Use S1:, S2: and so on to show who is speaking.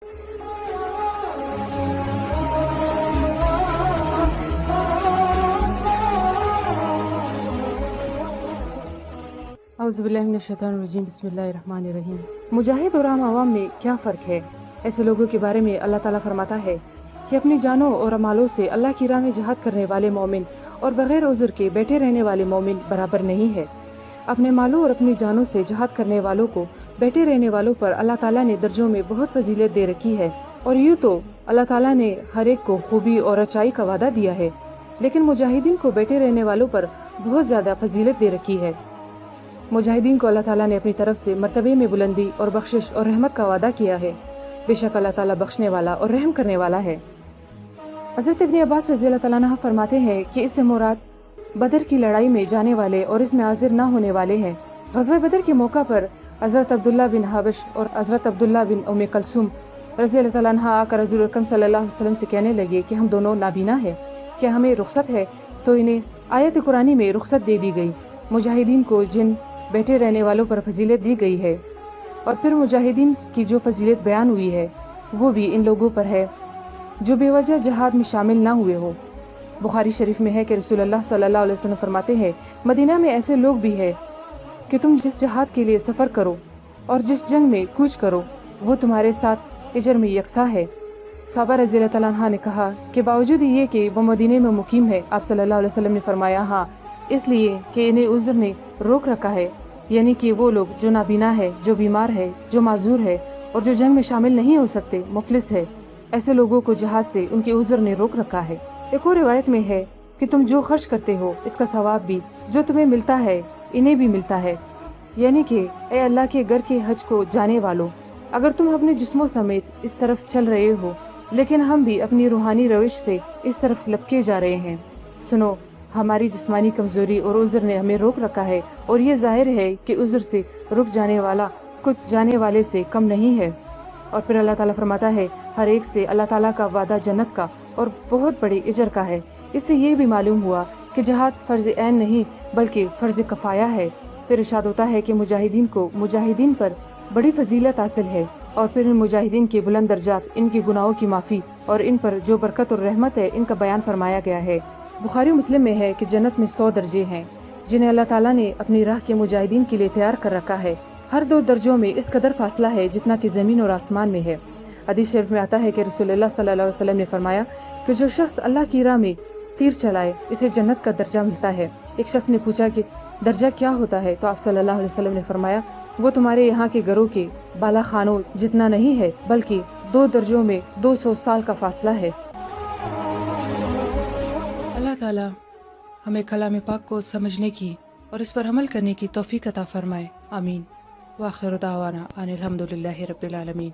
S1: औज़ुबिल्लाहिमिनश्शैतानिर्रजीम बिस्मिल्लाहिर्रहमानिर्रहीम। मुजाहिद और आम आवाम में क्या फ़र्क है? ऐसे लोगों के बारे में अल्लाह ताला फरमाता है कि अपनी जानों और अमालों से अल्लाह की राह में जहाद करने वाले मोमिन और बग़ैर उज़्र के बैठे रहने वाले मोमिन बराबर नहीं है। अपने मालों और अपनी जानों से जहाद करने वालों को बैठे रहने वालों पर अल्लाह ताला ने दर्जों में बहुत फजीलत दे रखी है। और यूँ तो अल्लाह ताला ने हर एक को खूबी और अच्छाई का वादा दिया है, लेकिन मुजाहिदीन को बैठे रहने वालों पर बहुत ज़्यादा फजीलत दे रखी है। मुजाहिदीन को अल्लाह ताला ने अपनी तरफ से मर्तबे में बुलंदी और बख्शिश और रहमत का वादा किया है। बेशक अल्लाह ताला बख्शने वाला और रहम करने वाला है। हज़रत इब्न अब्बास रज़ी अल्लाह ताला अन्हु फरमाते हैं कि इससे मुराद बदर की लड़ाई में जाने वाले और इसमें हाजिर न होने वाले हैं। ग़ज़वा बदर के मौका पर हज़रत अब्दुल्ला बिन हाबिश और हज़रत अब्दुल्ला बिन उम्मे कलसूम रज़ी अल्लाह ताला अन्हा आकर रसूल अकरम सल्लल्लाहु अलैहि वसल्लम से कहने लगे कि हम दोनों नाबीना हैं, क्या हमें रुख्सत है? तो इन्हें आयत कुरानी में रुख्सत दे दी गई। मुजाहिदीन को जिन बैठे रहने वालों पर फजीलत दी गई है और फिर मुजाहिदीन की जो फजीलत बयान हुई है वो भी इन लोगों पर है जो बेवजह जहाद में शामिल ना हुए हो। बुखारी शरीफ में है कि रसूलुल्लाह सल्लल्लाहु अलैहि वसल्लम फरमाते हैं, मदीना में ऐसे लोग भी हैं कि तुम जिस जहाद के लिए सफ़र करो और जिस जंग में कूच करो वो तुम्हारे साथ इजर में यकसा है। साहबा रज़ी अल्लाह तआला अन्हा ने कहा कि बावजूद ये कि वो मदीने में मुकीम है, आप सल्लल्लाहु अलैहि वसल्लम ने फरमाया, हाँ इसलिए कि इन्हें उज़्र ने रोक रखा है, यानी कि वो लोग जो नाबीना है, जो बीमार है, जो माजूर है और जो जंग में शामिल नहीं हो सकते, मुफलिस है, ऐसे लोगों को जहाद से उनके उज़्र ने रोक रखा है। एक और रिवायत में है कि तुम जो खर्च करते हो इसका सवाब भी जो तुम्हें मिलता है इन्हें भी मिलता है। यानी कि ए अल्लाह के घर के हज को जाने वालों, अगर तुम अपने जिस्मों समेत इस तरफ चल रहे हो, लेकिन हम भी अपनी रूहानी रविश से इस तरफ लपके जा रहे हैं। सुनो, हमारी जिस्मानी कमजोरी और उज़्र ने हमें रोक रखा है और ये जाहिर है कि उज़्र से रुक जाने वाला कुछ जाने वाले से कम नहीं है। और फिर अल्लाह ताला फरमाता है, हर एक से अल्लाह ताला का वादा जन्नत का और बहुत बड़े इजर का है। इससे ये भी मालूम हुआ कि जहाद फ़र्ज़ ऐन नहीं बल्कि फ़र्ज़ कफ़ाया है। फिर इरशाद होता है कि मुजाहिदीन को मुजाहिदीन पर बड़ी फजीलत हासिल है और फिर इन मुजाहिदीन के बुलंद दर्जात, इनके गुनाहों की माफ़ी और इन पर जो बरकत और रहमत है इनका बयान फरमाया गया है। बुखारी मुस्लिम में है कि जन्नत में 100 दर्जे हैं जिन्हें अल्लाह ताला ने अपनी राह के मुजाहिदीन के लिए तैयार कर रखा है। हर 2 दर्जों में इस कदर फासला है जितना कि ज़मीन और आसमान में है। हदीस शरीफ में आता है कि रसूलुल्लाह सल्लल्लाहु अलैहि वसल्लम ने फरमाया कि जो शख्स अल्लाह की राह में तीर चलाए इसे जन्नत का दर्जा मिलता है। एक शख्स ने पूछा कि दर्जा क्या होता है? तो आप सल्लल्लाहु अलैहि वसल्लम ने फरमाया, वो तुम्हारे यहाँ के घरों के बाला खानों जितना नहीं है बल्कि 2 दर्जों में 200 साल का फासला है। अल्लाह ताला हमें कलाम पाक को समझने की और इस पर अमल करने की तौफीक अता फरमाए। आमीन। व आखिर दावाना अनिल हम्दुलिल्लाहि रब्बिल आलमीन।